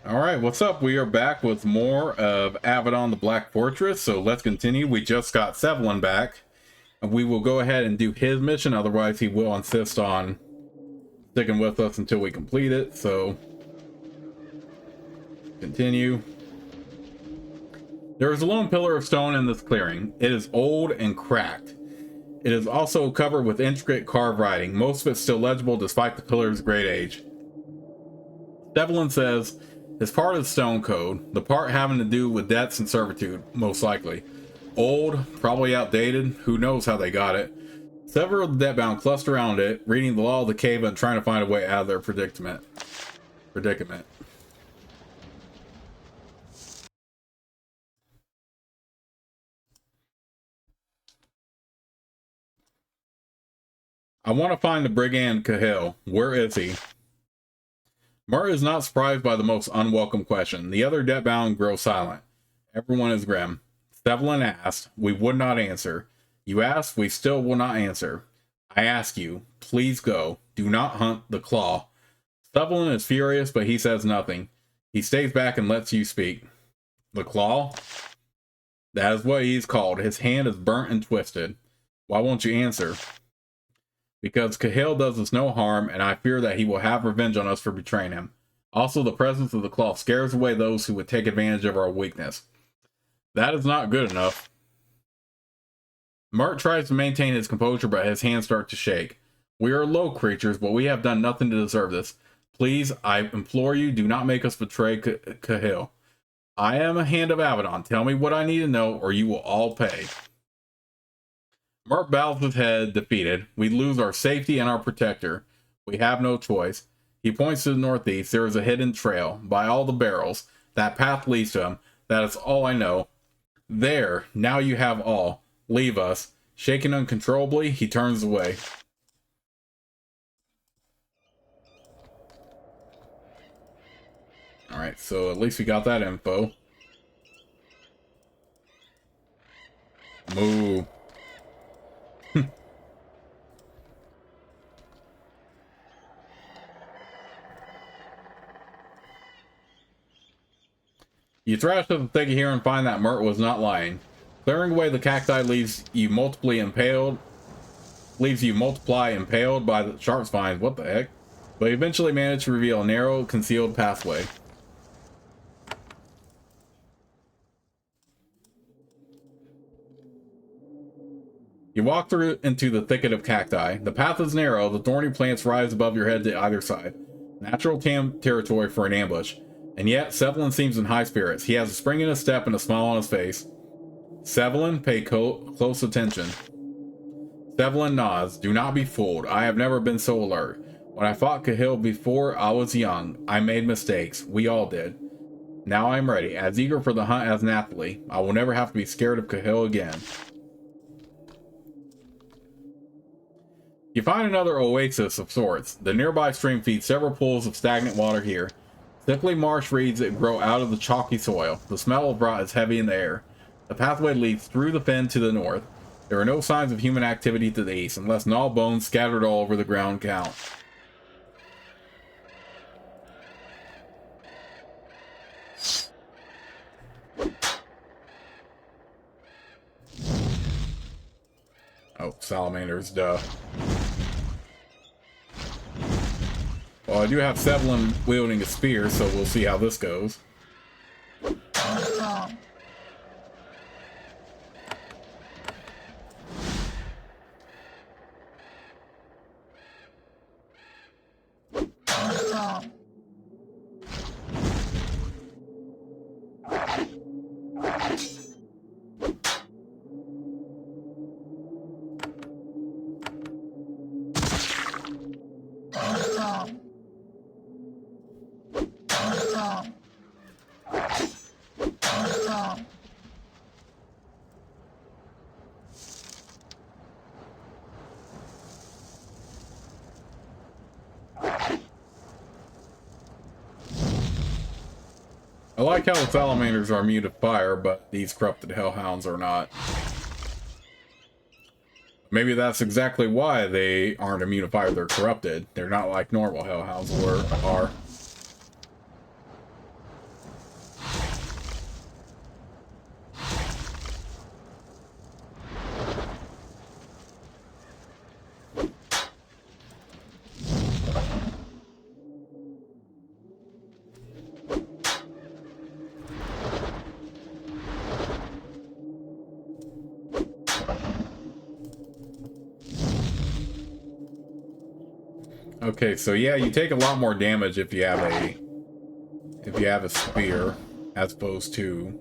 Alright, what's up? We are back with more of Avadon the Black Fortress, so let's continue. We just got Sevilin back, and we will go ahead and do his mission, otherwise he will insist on sticking with us until we complete it, so continue. There is a lone pillar of stone in this clearing. It is old and cracked. It is also covered with intricate carved writing, most of it still legible despite the pillar's great age. Sevilin says, it's part of the stone code, the part having to do with debts and servitude, most likely. Old, probably outdated, who knows how they got it. Several of the debt-bound cluster around it, reading the law of the cave and trying to find a way out of their predicament. I want to find the brigand Cahill. Where is he? Murray is not surprised by the most unwelcome question. The other debt-bound grow silent. Everyone is grim. Sevilin asked. We would not answer. You asked. We still will not answer. I ask you. Please go. Do not hunt the claw. Sevilin is furious, but he says nothing. He stays back and lets you speak. The claw? That is what he's called. His hand is burnt and twisted. Why won't you answer? Because Cahill does us no harm, and I fear that he will have revenge on us for betraying him. Also, the presence of the claw scares away those who would take advantage of our weakness. That is not good enough. Mert tries to maintain his composure, but his hands start to shake. We are low creatures, but we have done nothing to deserve this. Please, I implore you, do not make us betray Cahill. I am a hand of Avadon. Tell me what I need to know, or you will all pay. Mert bows his head, defeated. We lose our safety and our protector. We have no choice. He points to the northeast. There is a hidden trail. By all the barrels. That path leads to him. That is all I know. There. Now you have all. Leave us. Shaken uncontrollably, he turns away. Alright, so at least we got that info. Move. You thrash at the thicket here and find that Mert was not lying. Clearing away the cacti leaves you multiply impaled by the sharp spines. What the heck? But you eventually manage to reveal a narrow, concealed pathway. You walk through into the thicket of cacti. The path is narrow, the thorny plants rise above your head to either side. Natural territory for an ambush. And yet, Sevilin seems in high spirits. He has a spring in his step and a smile on his face. Sevilin, pay close attention. Sevilin nods. Do not be fooled. I have never been so alert. When I fought Cahill before, I was young. I made mistakes. We all did. Now I am ready, as eager for the hunt as Nathalie. I will never have to be scared of Cahill again. You find another oasis of sorts. The nearby stream feeds several pools of stagnant water here. Thickly marsh reeds that grow out of the chalky soil. The smell of rot is heavy in the air. The pathway leads through the fen to the north. There are no signs of human activity to the east, unless gnawed bones scattered all over the ground count. Oh, salamanders, duh. Well, I do have Sevilin wielding a spear, so we'll see how this goes. I like how the salamanders are immune to fire, but these corrupted hellhounds are not. Maybe that's exactly why they aren't immune to fire. They're corrupted. They're not like normal hellhounds are. Okay, so yeah, you take a lot more damage if you have a spear as opposed to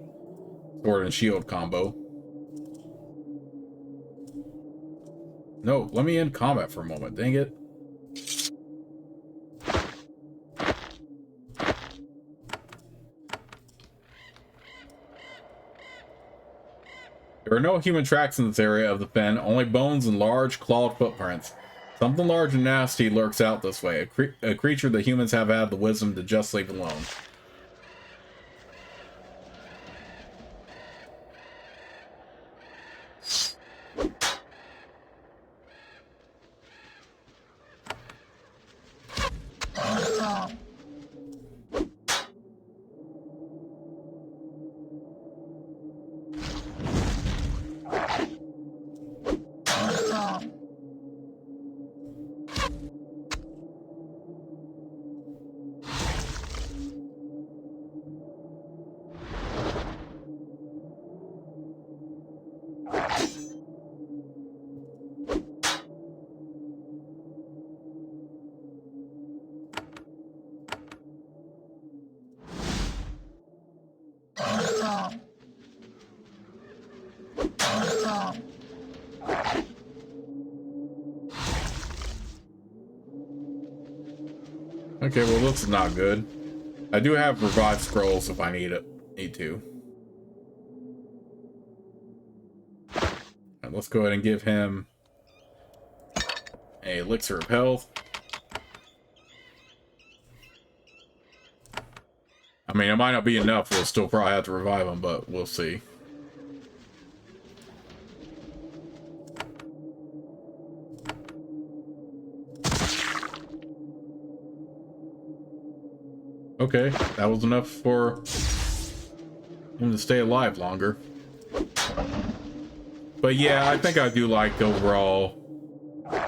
sword and shield combo. No, let me end combat for a moment. Dang it. There are no human tracks in this area of the fen, only bones and large clawed footprints. Something large and nasty lurks out this way, a creature that humans have had the wisdom to just leave alone. Okay, well this is not good. I do have revived scrolls if I need to. Let's go ahead and give him a elixir of health. I mean, it might not be enough. We'll still probably have to revive him, but we'll see. Okay, that was enough for him to stay alive longer. But yeah, I think I do like overall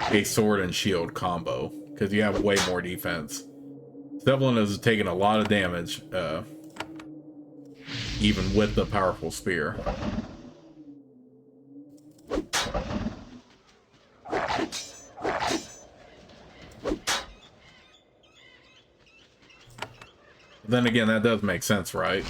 a sword and shield combo, because you have way more defense. Sevilin has taken a lot of damage, even with the powerful spear. Then again, that does make sense, right?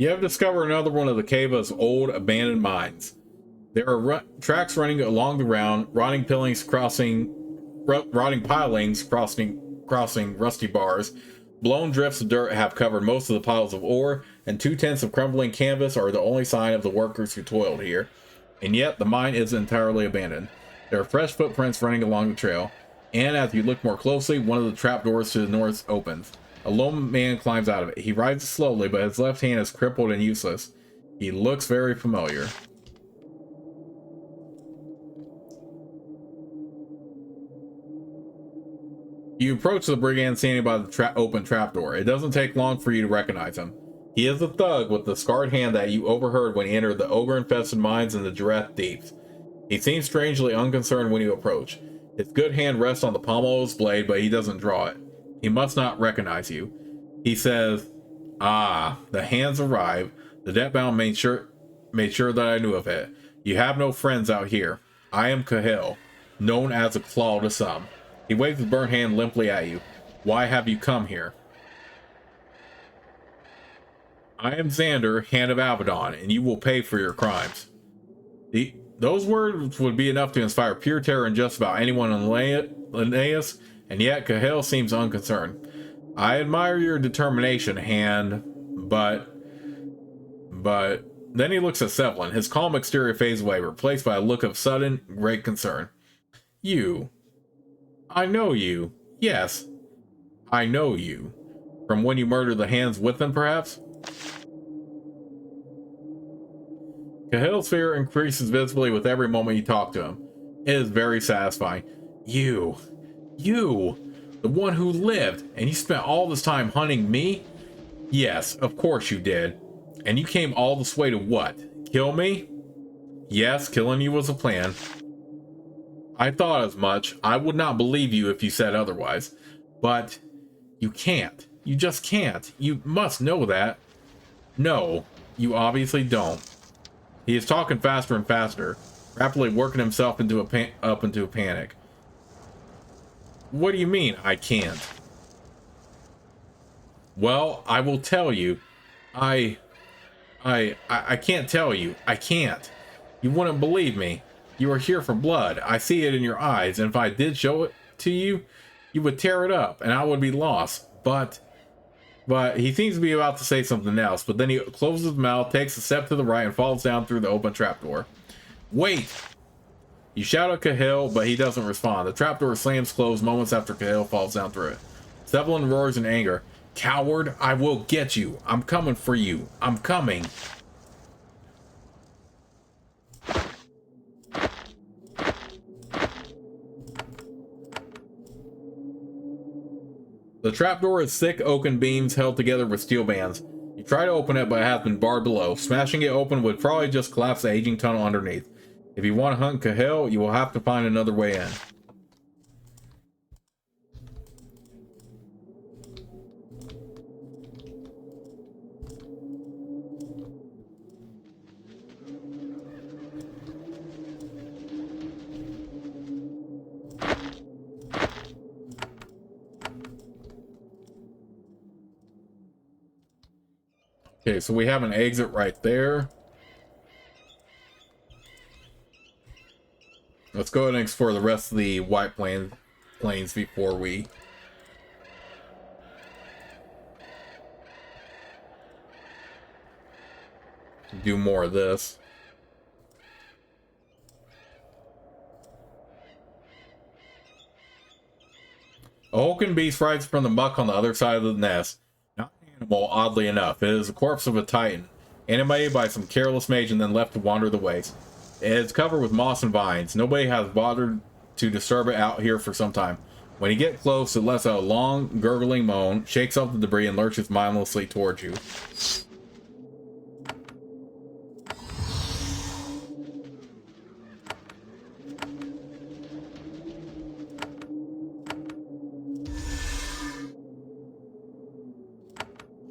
You have discovered another one of the Keva's old abandoned mines. There are tracks running along the ground, rotting pilings crossing rusty bars. Blown drifts of dirt have covered most of the piles of ore, and 2/10 of crumbling canvas are the only sign of the workers who toiled here. And yet, the mine isn't entirely abandoned. There are fresh footprints running along the trail, and as you look more closely, one of the trapdoors to the north opens. A lone man climbs out of it. He rises slowly, but his left hand is crippled and useless. He looks very familiar. You approach the brigand standing by the open trapdoor. It doesn't take long for you to recognize him. He is the thug with the scarred hand that you overheard when he entered the ogre-infested mines in the Jareth Deeps. He seems strangely unconcerned when you approach. His good hand rests on the pommel of his blade, but he doesn't draw it. He must not recognize you. He says, "Ah, the hands arrive. The debt-bound made sure that I knew of it. You have no friends out here. I am Cahill, known as a claw to some." He waves his burnt hand limply at you. "Why have you come here?" "I am Xander, Hand of Avadon, and you will pay for your crimes." Those words would be enough to inspire pure terror in just about anyone in Linnaeus, and yet Cahill seems unconcerned. "I admire your determination, Hand, but... Then he looks at Sevilin. His calm exterior fades away, replaced by a look of sudden, great concern. "You... I know you. Yes, I know you. From when you murdered the hands with them, perhaps?" Cahill's fear increases visibly with every moment you talk to him. It is very satisfying. You. You, the one who lived, and you spent all this time hunting me? Yes, of course you did. And you came all this way to what? Kill me? Yes, killing you was a plan. I thought as much. I would not believe you if you said otherwise. But you can't. You just can't. You must know that. No, you obviously don't. He is talking faster and faster, rapidly working himself into a panic. What do you mean, I can't? Well, I will tell you. I can't tell you. I can't. You wouldn't believe me. You are here for blood. I see it in your eyes, and if I did show it to you, you would tear it up, and I would be lost. But he seems to be about to say something else, but then he closes his mouth, takes a step to the right, and falls down through the open trapdoor. Wait! You shout at Cahill, but he doesn't respond. The trapdoor slams closed moments after Cahill falls down through it. Sevilin roars in anger. Coward, I will get you. I'm coming for you. I'm coming. The trapdoor is thick oaken beams held together with steel bands. You try to open it, but it has been barred below. Smashing it open would probably just collapse the aging tunnel underneath. If you want to hunt Cahill, you will have to find another way in. Okay, so we have an exit right there. Let's go ahead and explore the rest of the White Plains before we do more of this. A Hulking beast rises from the muck on the other side of the nest. Not an animal, oddly enough. It is the corpse of a titan, animated by some careless mage and then left to wander the waste. It is covered with moss and vines. Nobody has bothered to disturb it out here for some time. When you get close, it lets out a long, gurgling moan, shakes off the debris, and lurches mindlessly towards you.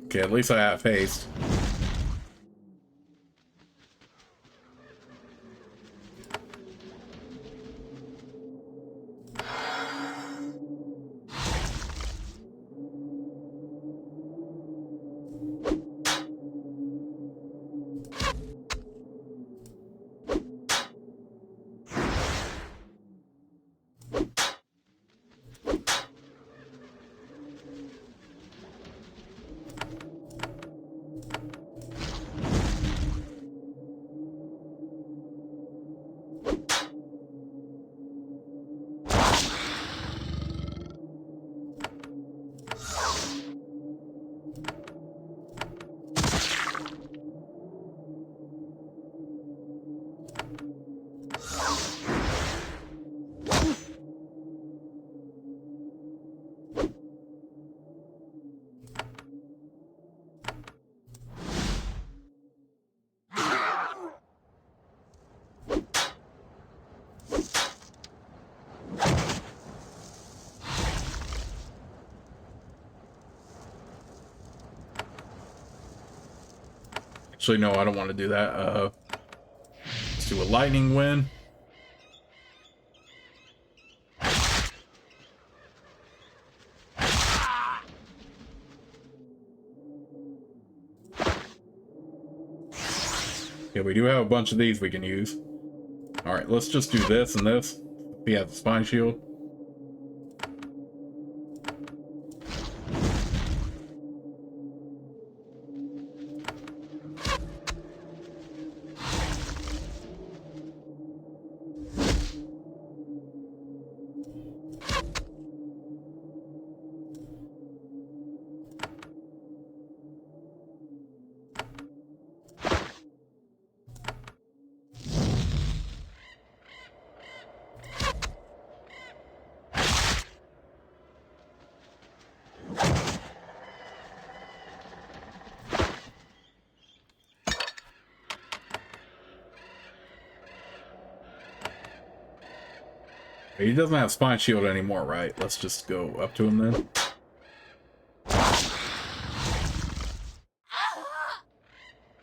Okay, at least I have haste. Actually, no, I don't want to do that. Let's do a lightning wind. Yeah, we do have a bunch of these we can use. Alright, let's just do this and this. We have the spine shield. He doesn't have spine shield anymore, right? Let's just go up to him then.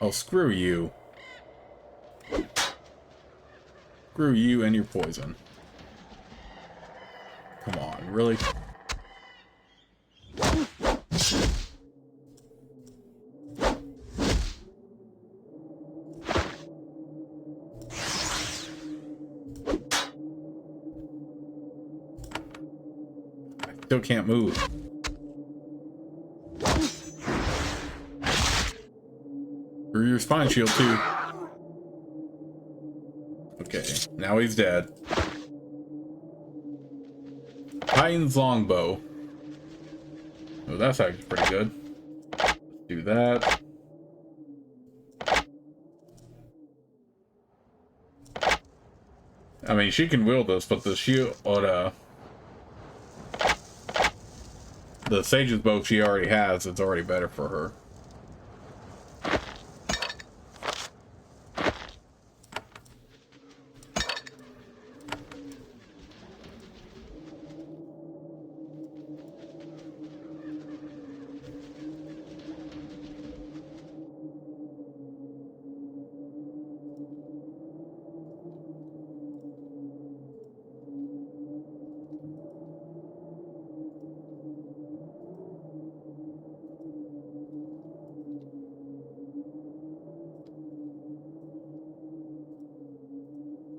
Oh, screw you. Screw you and your poison. Come on, really? Still can't move. Screw your spine shield too. Okay, now he's dead. Titan's longbow. Oh, that's actually pretty good. Let's do that. I mean, she can wield this, but the shield, or the Sage's bow she already has, it's already better for her.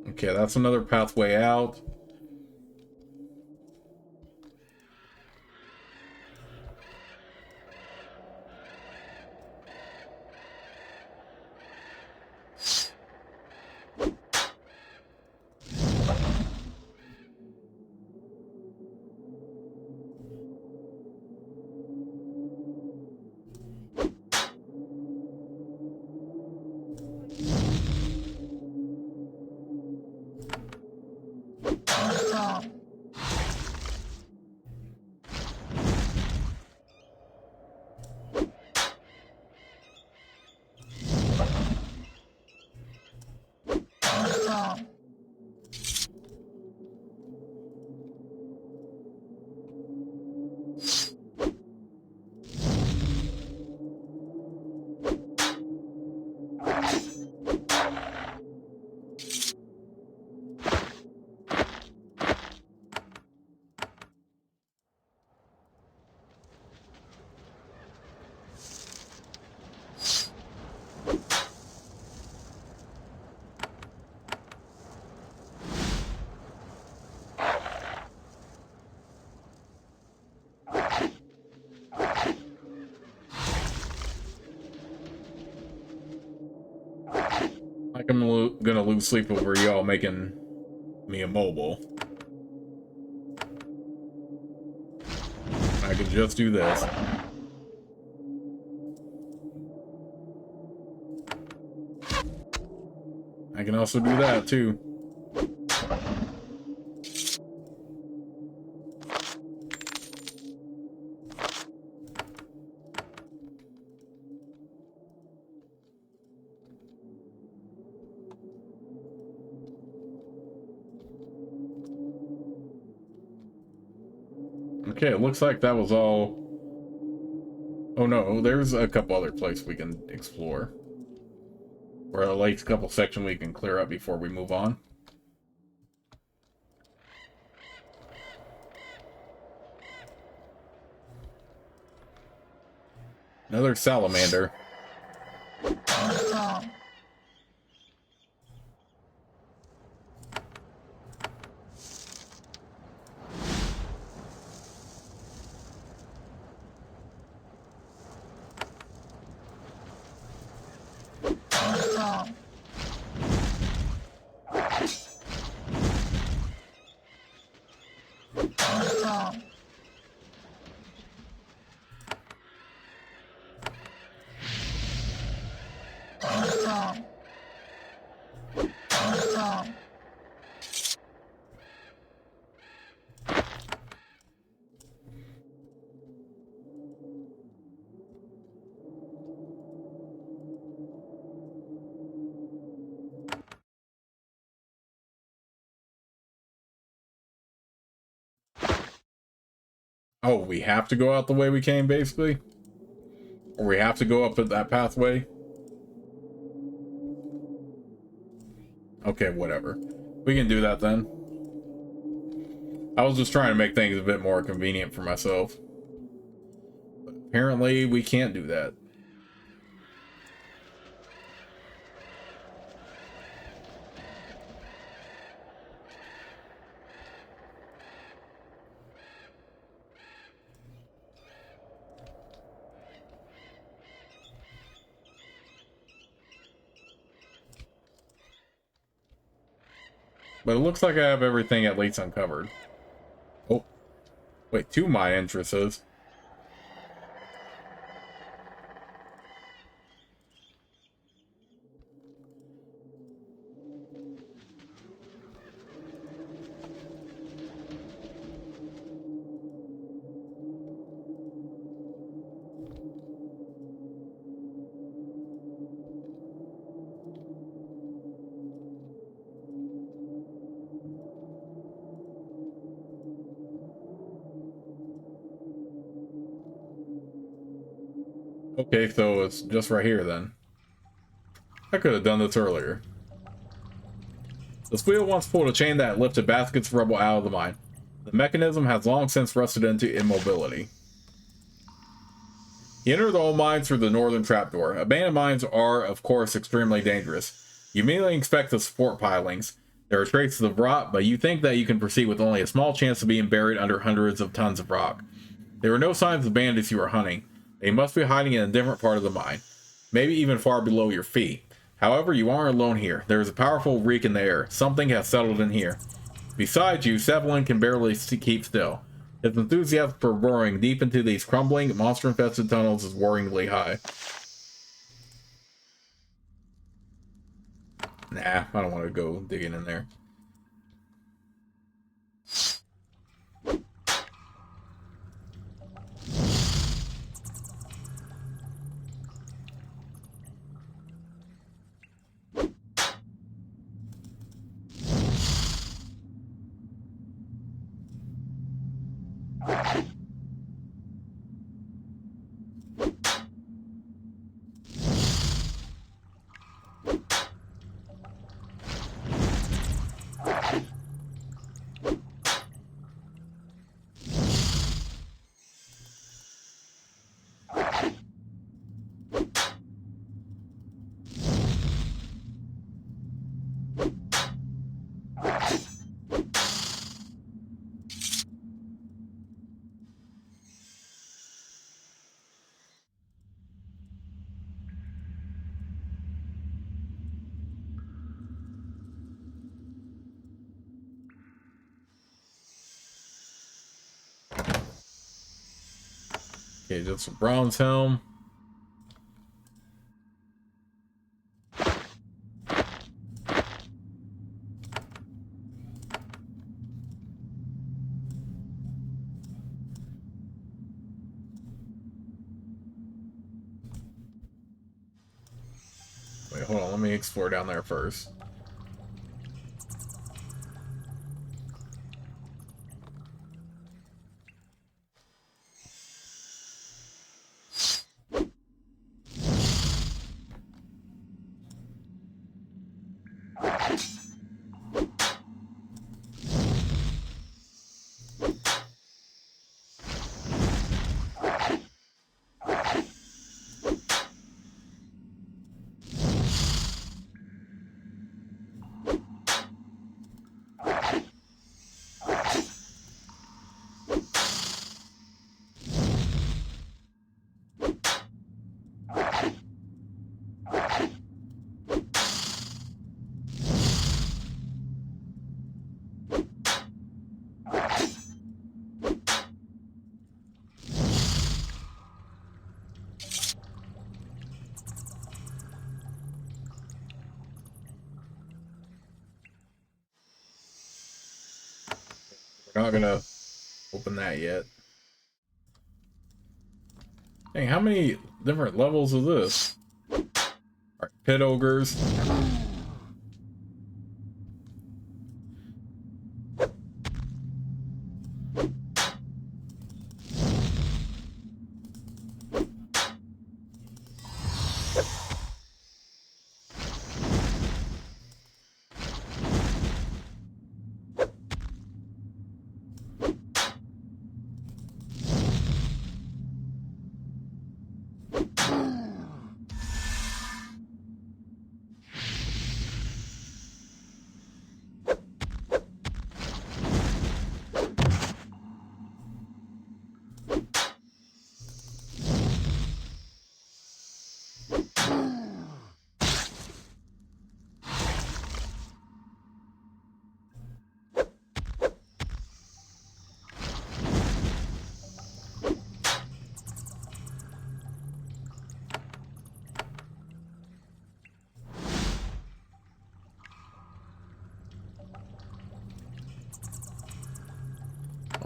Okay, that's another pathway out. Like I'm gonna lose sleep over y'all making me immobile. I could just do this. I can also do that too. Okay, it looks like that was all. Oh no, there's a couple other places we can explore. Or at least a couple sections we can clear up before we move on. Another salamander. Oh, we have to go out the way we came, basically? Or we have to go up that pathway? Okay, whatever. We can do that then. I was just trying to make things a bit more convenient for myself. But apparently, we can't do that. But it looks like I have everything at least uncovered. Oh, wait, 2 my entrances. Okay, so it's just right here then. I could have done this earlier. This wheel once pulled a chain that lifted baskets of rubble out of the mine. The mechanism has long since rusted into immobility. You enter the old mines through the northern trapdoor. Abandoned mines are, of course, extremely dangerous. You immediately inspect the support pilings. There are traces of rot, but you think that you can proceed with only a small chance of being buried under hundreds of tons of rock. There are no signs of bandits you are hunting. They must be hiding in a different part of the mine, maybe even far below your feet. However, you aren't alone here. There is a powerful reek in the air. Something has settled in here. Besides you, Sevilin can barely keep still. His enthusiasm for burrowing deep into these crumbling, monster-infested tunnels is worryingly high. Nah, I don't want to go digging in there. Okay, just a bronze helm. Wait, hold on. Let me explore down there first. We're not gonna open that yet. Dang, how many different levels is this? Alright, pit ogres.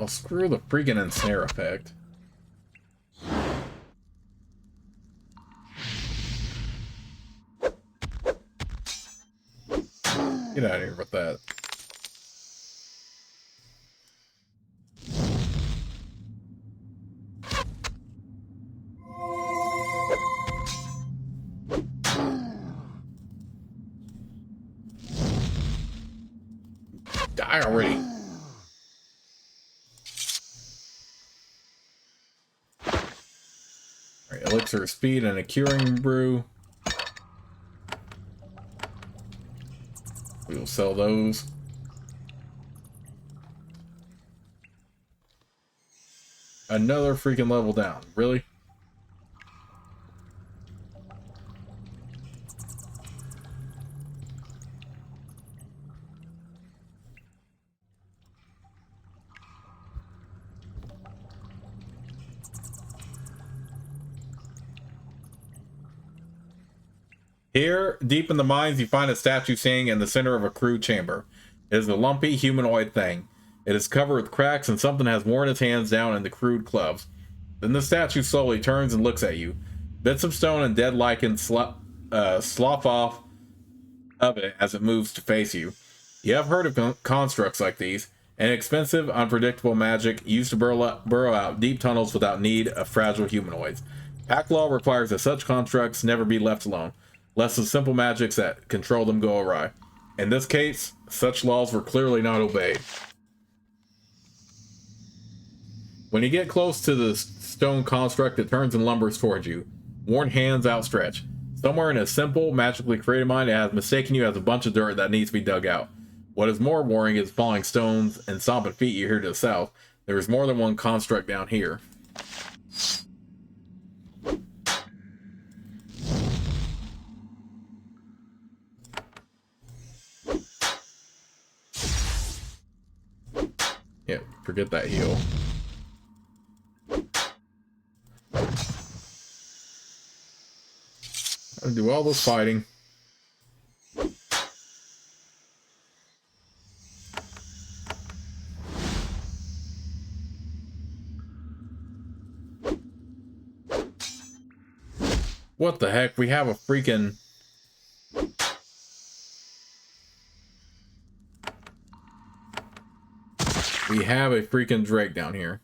Oh, screw the freaking ensnare effect. Get out of here with that. Die already. Alright, elixir of speed and a curing brew. We will sell those. Another freaking level down. Really? Here, deep in the mines, you find a statue standing in the center of a crude chamber. It is a lumpy, humanoid thing. It is covered with cracks and something has worn its hands down in the crude clubs. Then the statue slowly turns and looks at you. Bits of stone and dead lichen slough off of it as it moves to face you. You have heard of constructs like these. Inexpensive, unpredictable magic used to burrow out deep tunnels without need of fragile humanoids. Pack law requires that such constructs never be left alone, lest the simple magics that control them go awry. In this case, such laws were clearly not obeyed. When you get close to the stone construct, it turns and lumbers towards you, worn hands outstretched. Somewhere in a simple, magically created mind, it has mistaken you as a bunch of dirt that needs to be dug out. What is more worrying is falling stones and stomping feet you hear to the south. There is more than one construct down here. Yeah, forget that heal. I'll do all this fighting. What the heck? We have a freaking... We have a freaking Drake down here.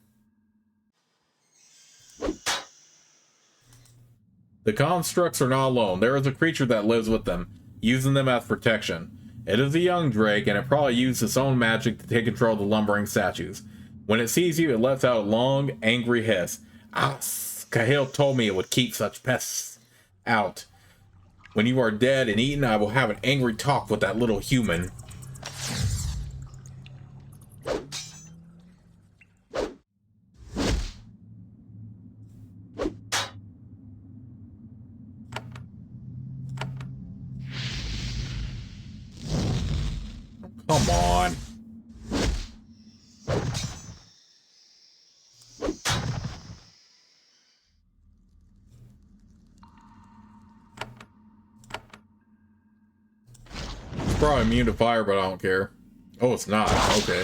The constructs are not alone. There is a creature that lives with them, using them as protection. It is a young Drake, and it probably used its own magic to take control of the lumbering statues. When it sees you, it lets out a long, angry hiss. Ah, Cahill told me it would keep such pests out. When you are dead and eaten, I will have an angry talk with that little human. Come on. It's probably immune to fire, but I don't care. Oh, it's not. Okay.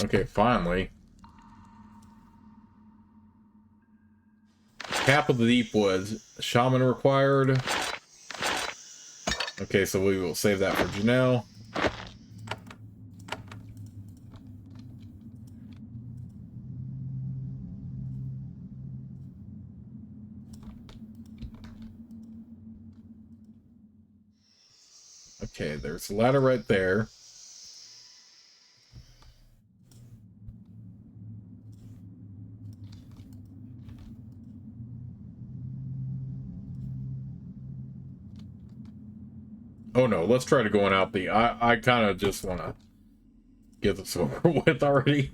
Okay, finally. Cap of the Deep Woods. Shaman required. Okay, so we will save that for Janelle. Okay, there's a ladder right there. Oh no, let's try to go on out the... I kind of just want to get this over with already.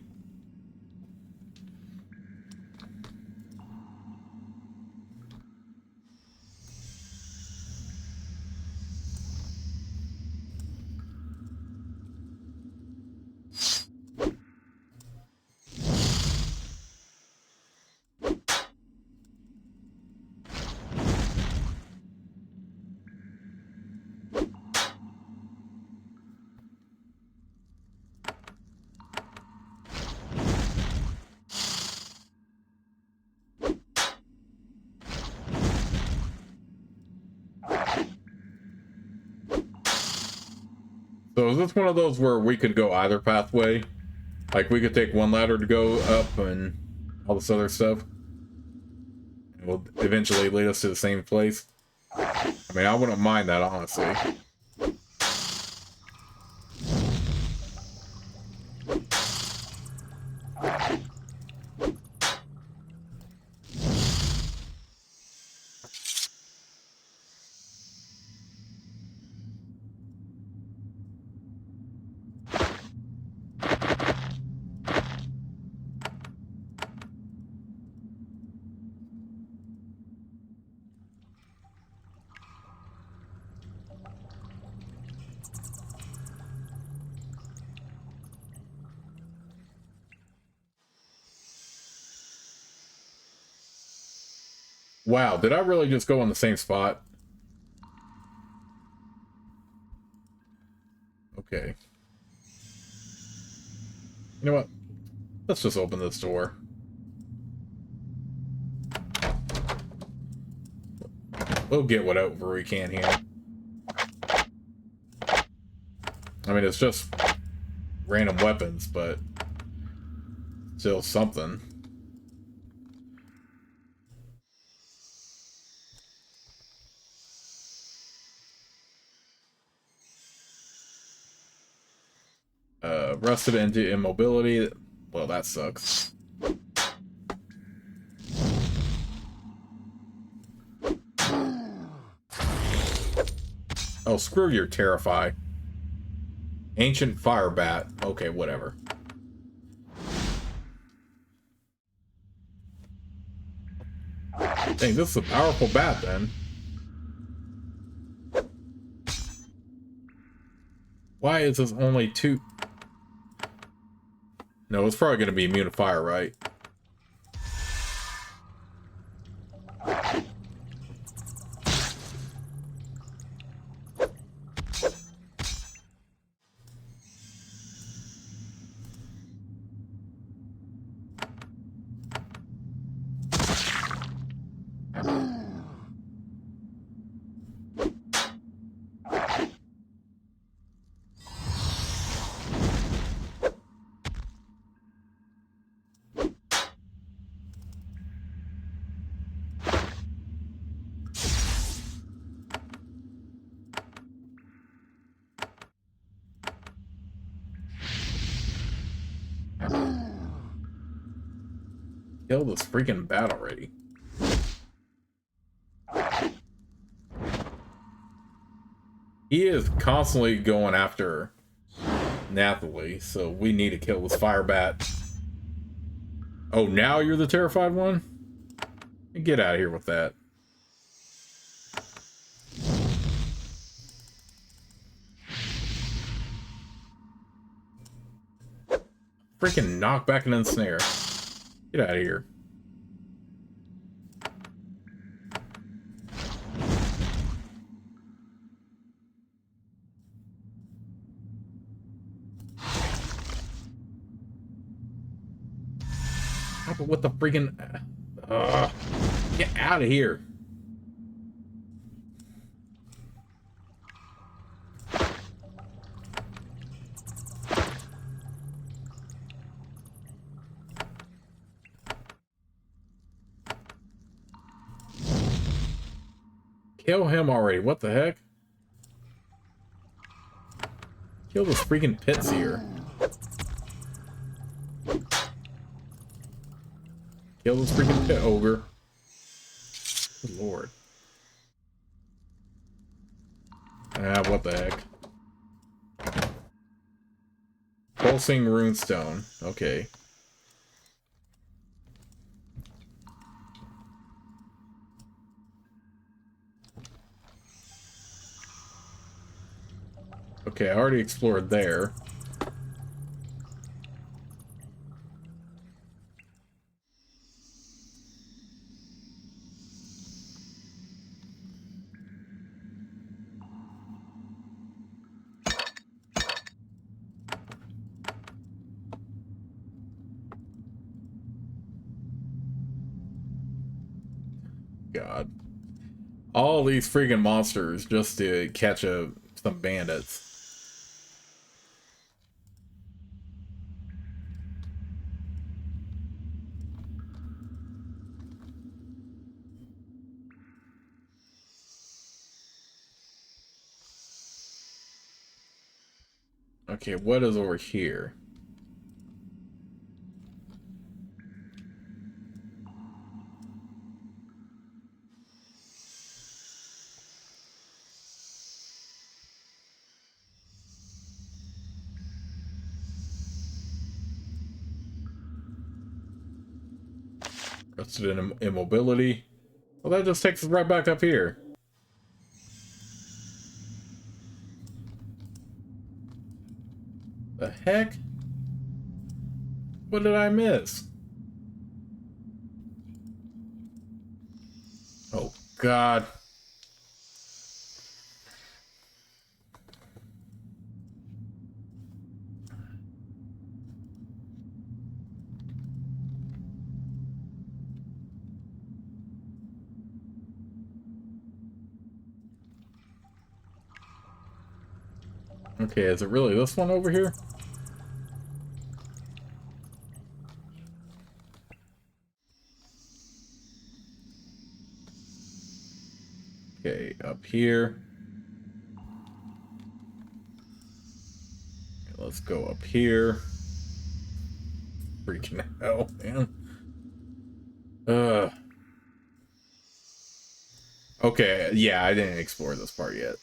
So is this one of those where we could go either pathway? Like we could take one ladder to go up and all this other stuff? It will eventually lead us to the same place? I mean, I wouldn't mind that, honestly. Wow, did I really just go on the same spot? Okay. You know what? Let's just open this door. We'll get whatever we can here. I mean, it's just random weapons, but still something. Rusted into immobility. Well, that sucks. Oh, screw your Terrify. Ancient Fire Bat. Okay, whatever. Dang, this is a powerful bat, then. Why is this only 2? No, it's probably going to be immune to fire, right? Kill this freaking bat already. He is constantly going after Nathalie, so we need to kill this fire bat. Oh, now you're the terrified one? Get out of here with that. Freaking knock back and ensnare. Get out of here. What the freaking... get out of here. Kill him already. What the heck? Kill this freaking pit seer. Kill this freaking pit ogre. Good lord. Ah, what the heck? Pulsing runestone. Okay. Okay, I already explored there. God. All these freaking monsters just to catch some bandits. Okay, what is over here? Rested in immobility. Well, that just takes us right back up here. The heck? What did I miss? Oh, God. Okay, is it really this one over here? Okay, up here. Okay, let's go up here. Freaking hell, man. Okay, yeah, I didn't explore this part yet.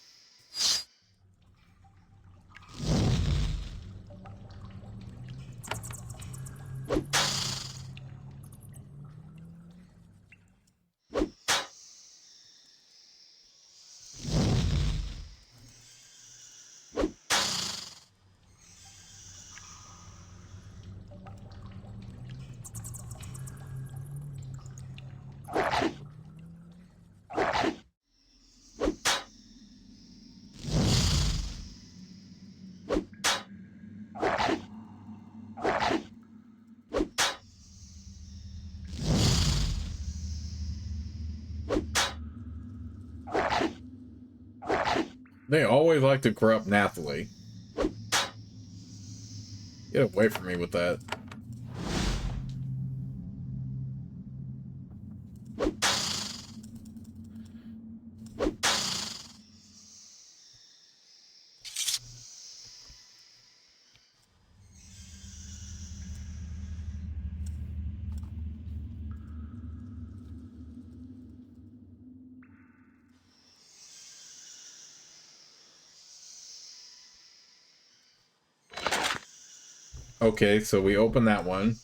They always like to corrupt Nathalie. Get away from me with that. Okay, so we open that one.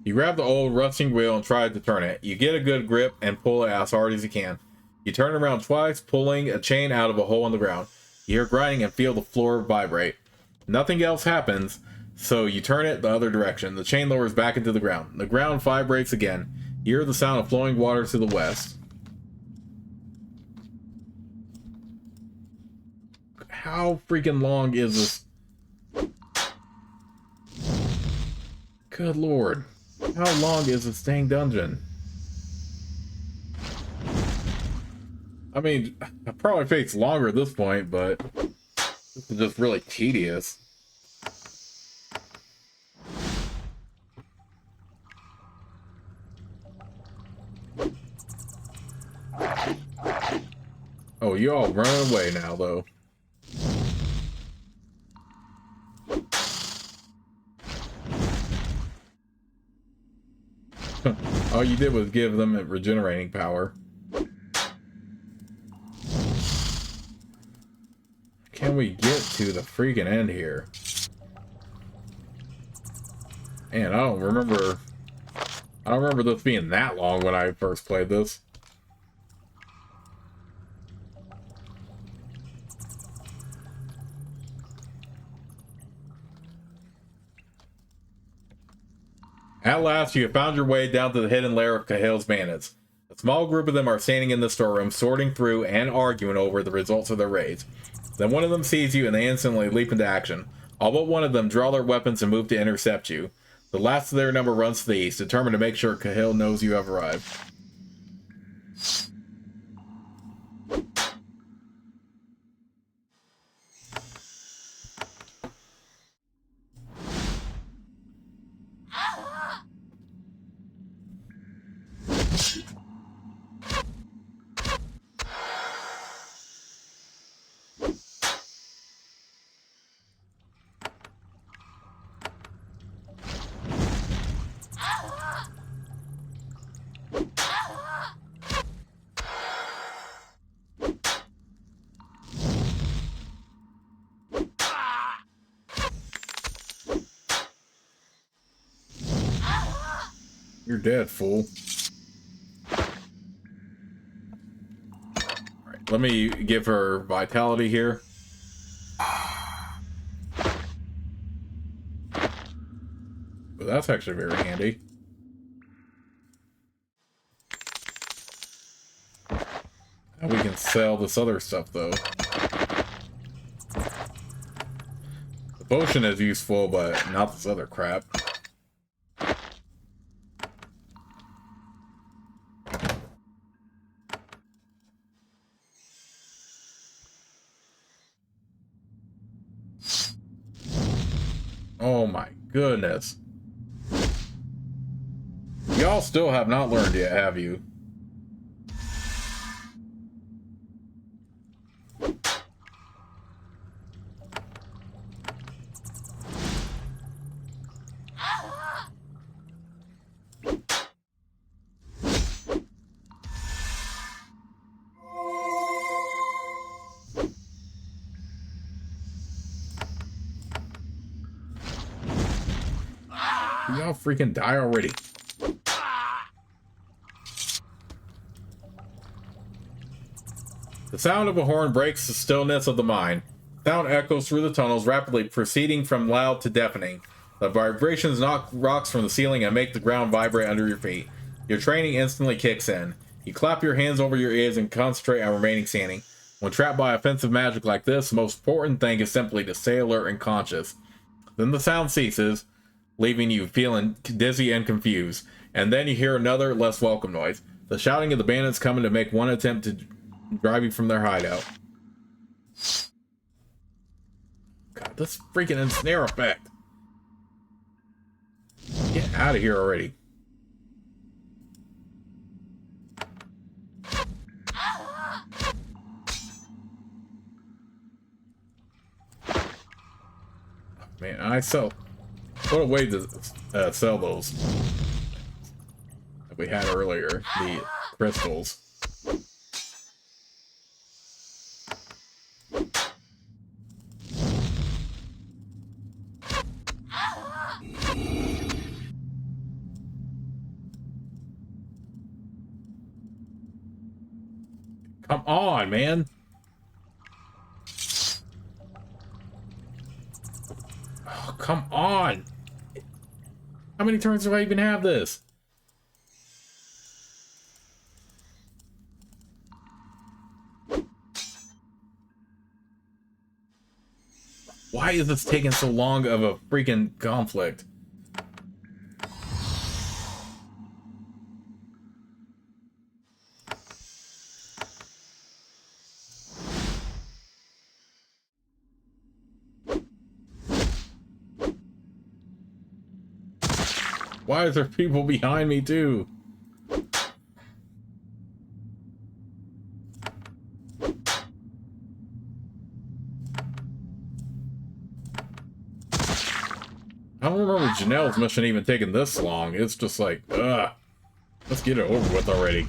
You grab the old rusting wheel and try to turn it. You get a good grip and pull it as hard as you can. You turn around twice, pulling a chain out of a hole in the ground. You hear grinding and feel the floor vibrate. Nothing else happens, so you turn it the other direction. The chain lowers back into the ground. The ground vibrates again. You hear the sound of flowing water to the west. How freaking long is this? Good lord. How long is this dang dungeon? I mean, I probably takes longer at this point, but This is just really tedious. Oh, you all run away now, though. All you did was give them a regenerating power. Can we get to the freaking end here? Man, I don't remember this being that long when I first played this. At last, you have found your way down to the hidden lair of Cahill's bandits. A small group of them are standing in the storeroom, sorting through and arguing over the results of their raids. Then one of them sees you and they instantly leap into action. All but one of them draw their weapons and move to intercept you. The last of their number runs to the east, determined to make sure Cahill knows you have arrived. You're dead, fool. Alright, let me give her vitality here. But that's actually very handy. Now we can sell this other stuff, though. The potion is useful, but not this other crap. Oh my goodness. Y'all still have not learned yet, have you? Y'all freaking die already. The sound of a horn breaks the stillness of the mine. Sound echoes through the tunnels, rapidly proceeding from loud to deafening. The vibrations knock rocks from the ceiling and make the ground vibrate under your feet. Your training instantly kicks in. You clap your hands over your ears and concentrate on remaining standing. When trapped by offensive magic like this, the most important thing is simply to stay alert and conscious. Then the sound ceases, leaving you feeling dizzy and confused. And then you hear another, less welcome noise. The shouting of the bandits coming to make one attempt to drive you from their hideout. God, this freaking ensnare effect. Get out of here already. Man, I sell. What a way to sell those that we had earlier, the crystals. Come on, man. Oh, come on. How many turns do I even have this? Why is this taking so long of a freaking conflict? Why is there people behind me too? I don't remember Janelle's mission even taking this long. It's just like, ugh. Let's get it over with already.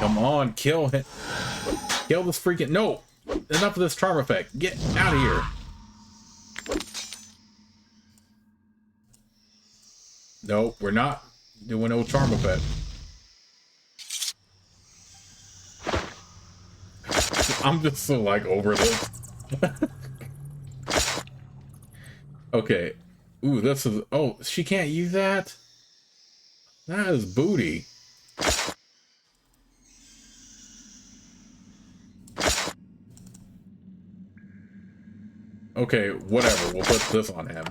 Come on, kill him. Kill this freaking... No! Enough of this charm effect. Get out of here. No, we're not doing no charm effect. I'm just so, like, over this. Okay. Ooh, this is... Oh, she can't use that? That is booty. Okay, whatever. We'll put this on him.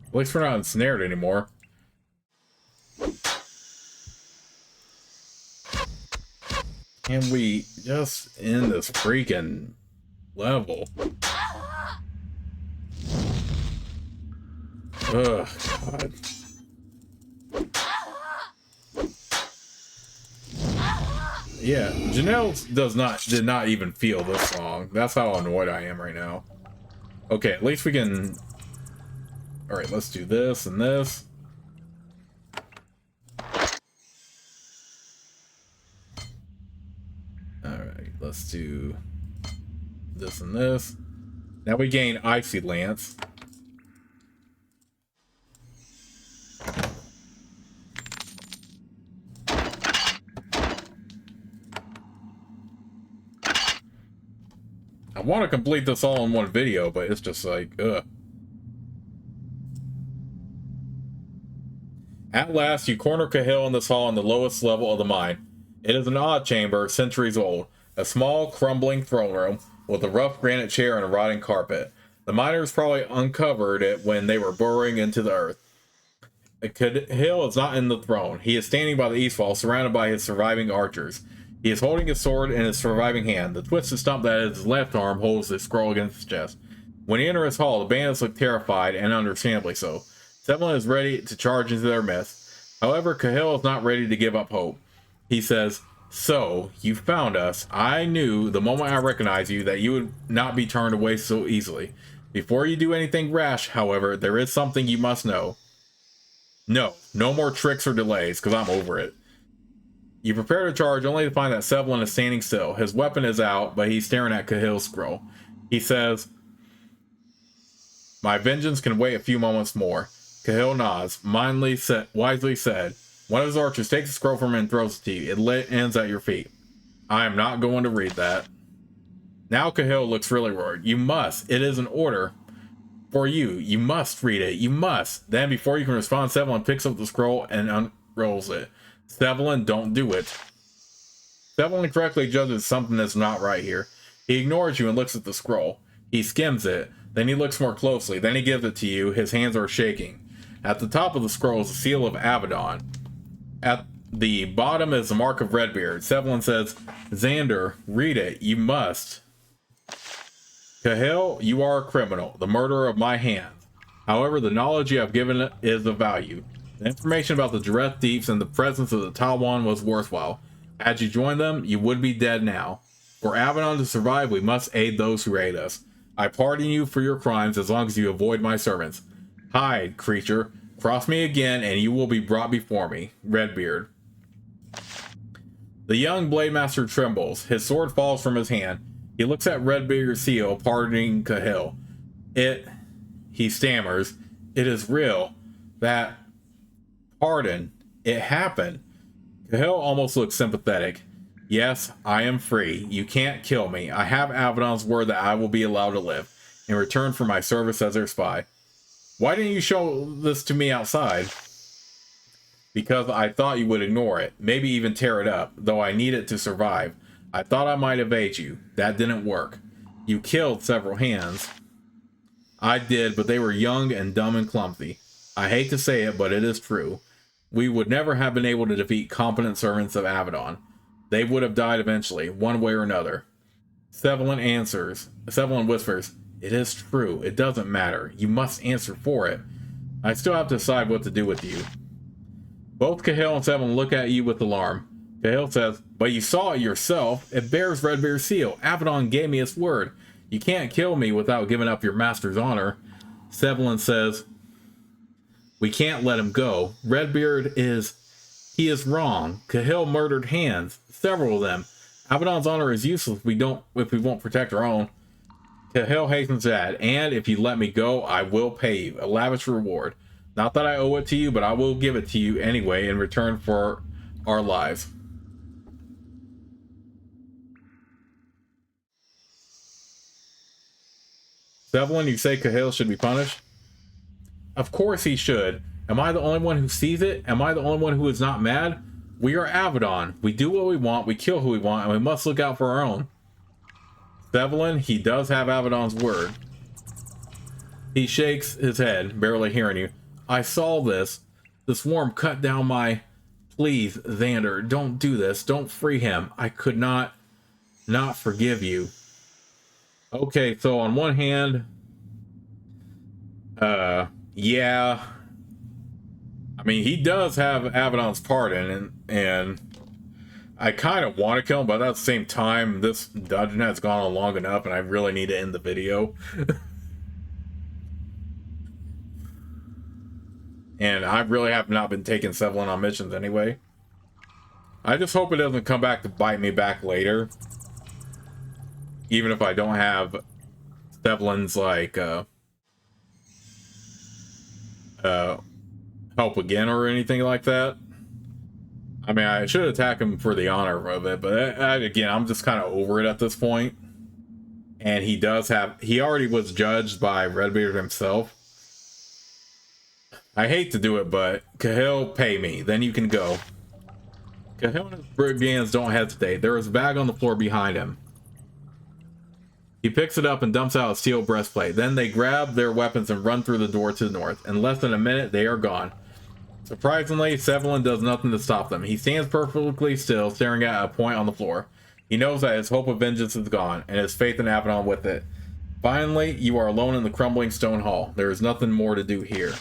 At least we're not ensnared anymore. Can we just end this freaking level? Ugh, God. Yeah, Janelle did not even feel this song. That's how annoyed I am right now. Okay, at least we can... Alright, let's do this and this. Alright, let's do this and this. Now we gain Icy Lance. I want to complete this all in one video, but it's just like, ugh. At last, you corner Cahill in this hall on the lowest level of the mine. It is an odd chamber, centuries old. A small, crumbling throne room with a rough granite chair and a rotting carpet. The miners probably uncovered it when they were burrowing into the earth. Cahill is not in the throne. He is standing by the east wall, surrounded by his surviving archers. He is holding his sword in his surviving hand. The twisted stump that is his left arm holds the scroll against his chest. When he enters his hall, the bandits look terrified, and understandably so. Sevilin is ready to charge into their midst. However, Cahill is not ready to give up hope. He says, "So, you found us. I knew the moment I recognized you that you would not be turned away so easily. Before you do anything rash, however, there is something you must know. No more tricks or delays, because I'm over it." You prepare to charge only to find that Sevilin is standing still. His weapon is out, but he's staring at Cahill's scroll. He says, "My vengeance can wait a few moments more." Cahill nods. Wisely said. One of his archers takes the scroll from him and throws it to you. It ends at your feet. I am not going to read that. Now Cahill looks really worried. You must. It is an order for you. You must read it. You must. Then before you can respond, Sevilin picks up the scroll and unrolls it. Sevilin, don't do it. Sevilin correctly judges something that's not right here. He ignores you and looks at the scroll. He skims it. Then he looks more closely. Then he gives it to you. His hands are shaking. At the top of the scroll is the seal of Avadon. At the bottom is the mark of Redbeard. Sevilin says, "Xander, read it. You must." Cahill, you are a criminal, the murderer of my hands. However, the knowledge you have given is of value. The information about the Jareth Deeps and the presence of the Tawan was worthwhile. Had you joined them, you would be dead now. For Avadon to survive, we must aid those who aid us. I pardon you for your crimes as long as you avoid my servants. Hide, creature. Cross me again, and you will be brought before me. Redbeard. The young Blade Master trembles. His sword falls from his hand. He looks at Redbeard's seal, pardoning Cahill. He stammers, "It is real. That pardon. It happened." Cahill almost looks sympathetic. Yes, I am free. You can't kill me. I have Avadon's word that I will be allowed to live in return for my service as their spy. Why didn't you show this to me outside? Because I thought you would ignore it, maybe even tear it up, though I need it to survive. I thought I might evade you. That didn't work. You killed several hands. I did, but they were young and dumb and clumsy. I hate to say it, but it is true. We would never have been able to defeat competent servants of Avadon. They would have died eventually, one way or another. Sevilin whispers, "It is true. It doesn't matter. You must answer for it. I still have to decide what to do with you." Both Cahill and Sevilin look at you with alarm. Cahill says, "But you saw it yourself. It bears Redbeard's seal. Avadon gave me its word. You can't kill me without giving up your master's honor." Sevilin says, "We can't let him go. He is wrong. Cahill murdered hands, several of them. Avadon's honor is useless if we won't protect our own." Cahill hastens to add, "And if you let me go, I will pay you a lavish reward. Not that I owe it to you, but I will give it to you anyway in return for our lives." Sevilin, you say Cahill should be punished? Of course he should. Am I the only one who sees it? Am I the only one who is not mad? We are Avadon. We do what we want, we kill who we want, and we must look out for our own. Sevilin, he does have Avadon's word. He shakes his head, barely hearing you. "I saw this. The swarm cut down my... Please, Xander, don't do this. Don't free him. I could not forgive you." Okay, so on one hand, yeah, I mean, he does have Avadon's pardon, and I kind of want to kill him, but at the same time, this dungeon has gone on long enough, and I really need to end the video. And I really have not been taking Sevilin on missions anyway. I just hope it doesn't come back to bite me back later. Even if I don't have Sevilin's, like, help again or anything like that. I mean, I should attack him for the honor of it, but again, I'm just kind of over it at this point. And he already was judged by Redbeard himself. I hate to do it, but Cahill, pay me, then you can go. Cahill and his brigands don't hesitate. There is a bag on the floor behind him. He picks it up and dumps out a steel breastplate. Then they grab their weapons and run through the door to the north. In less than a minute, they are gone. Surprisingly, Sevilin does nothing to stop them. He stands perfectly still, staring at a point on the floor. He knows that his hope of vengeance is gone, and his faith in Avadon with it. Finally, you are alone in the crumbling stone hall. There is nothing more to do here.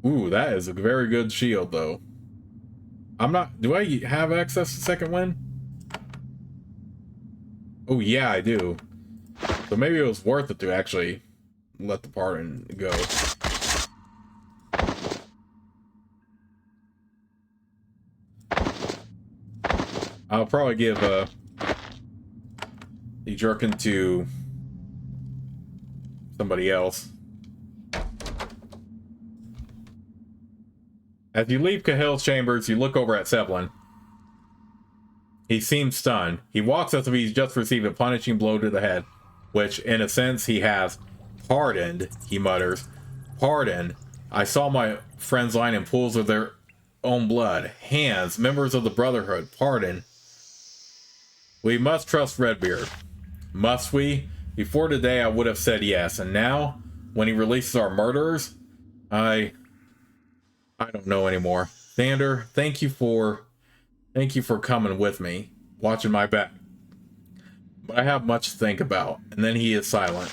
Ooh, that is a very good shield, though. Do I have access to second wind? Oh, yeah, I do. So maybe it was worth it to actually let the pardon go. I'll probably give the jerkin to somebody else. As you leave Cahill's chambers, you look over at Sevilin. He seems stunned. He walks as if he's just received a punishing blow to the head, which, in a sense, he has. "Pardoned," he mutters. "Pardoned. I saw my friends lying in pools of their own blood. Hands, members of the Brotherhood. Pardon. We must trust Redbeard. Must we? Before today, I would have said yes, and now, when he releases our murderers, I don't know anymore. Xander, thank you for coming with me, watching my back. But I have much to think about." And then he is silent.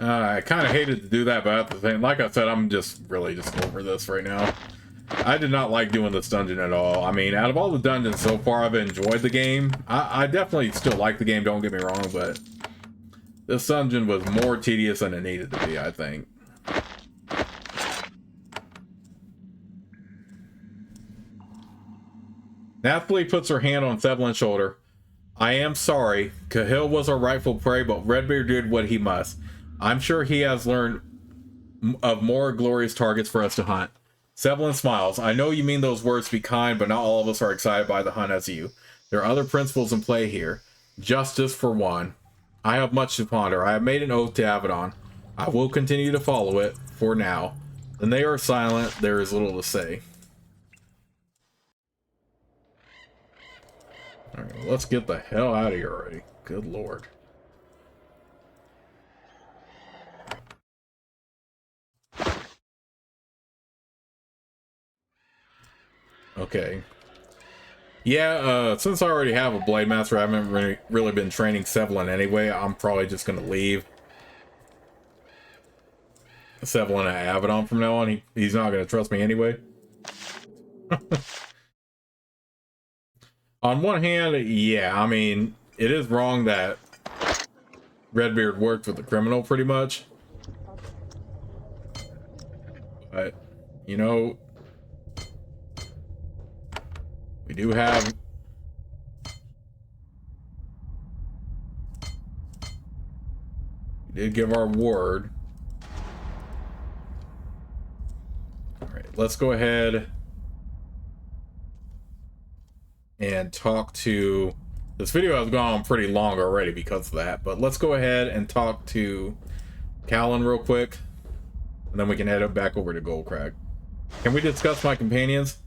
I kind of hated to do that, but at the same, like I said, I'm just really over this right now. I did not like doing this dungeon at all. I mean, out of all the dungeons so far, I've enjoyed the game. I definitely still like the game, don't get me wrong, but this dungeon was more tedious than it needed to be, I think. Nathalie puts her hand on Sevilin's shoulder. I am sorry. Cahill was our rightful prey, but Redbeard did what he must. I'm sure he has learned of more glorious targets for us to hunt. Sevilin smiles. I know you mean those words to be kind, but not all of us are excited by the hunt as you. There are other principles in play here. Justice for one. I have much to ponder. I have made an oath to Avadon. I will continue to follow it, for now. Then they are silent. There is little to say. Alright, let's get the hell out of here already. Good lord. Okay. Yeah, since I already have a Blade Master, I haven't really been training Sevilin anyway. I'm probably just going to leave Sevilin at Avadon from now on. He's not going to trust me anyway. On one hand, yeah, I mean, it is wrong that Redbeard worked with the criminal pretty much. But, you know, we do have... We did give our word. Alright, let's go ahead and talk to... This video has gone on pretty long already because of that, but let's go ahead and talk to Callan real quick, and then we can head up back over to Goldcrag. Can we discuss my companions?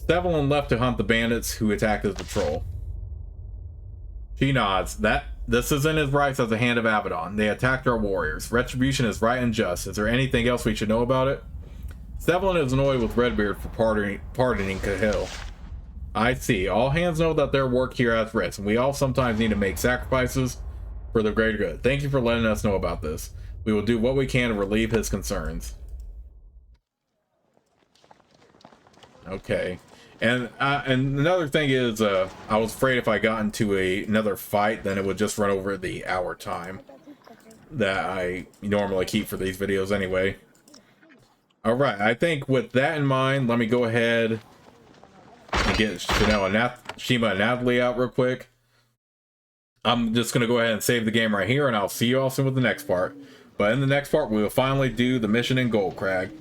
Sevilin left to hunt the bandits who attacked his patrol. She nods. This is in his rights as a hand of Avadon. They attacked our warriors. Retribution is right and just. Is there anything else we should know about it? Sevilin is annoyed with Redbeard for pardoning Cahill. I see. All hands know that their work here has risk, and we all sometimes need to make sacrifices for the greater good. Thank you for letting us know about this. We will do what we can to relieve his concerns. Okay. And another thing is, I was afraid if I got into another fight, then it would just run over the hour time that I normally keep for these videos anyway. Alright, I think with that in mind, let me go ahead and get Shima and Natalie out real quick. I'm just going to go ahead and save the game right here, and I'll see you all soon with the next part. But in the next part, we will finally do the mission in Goldcrag.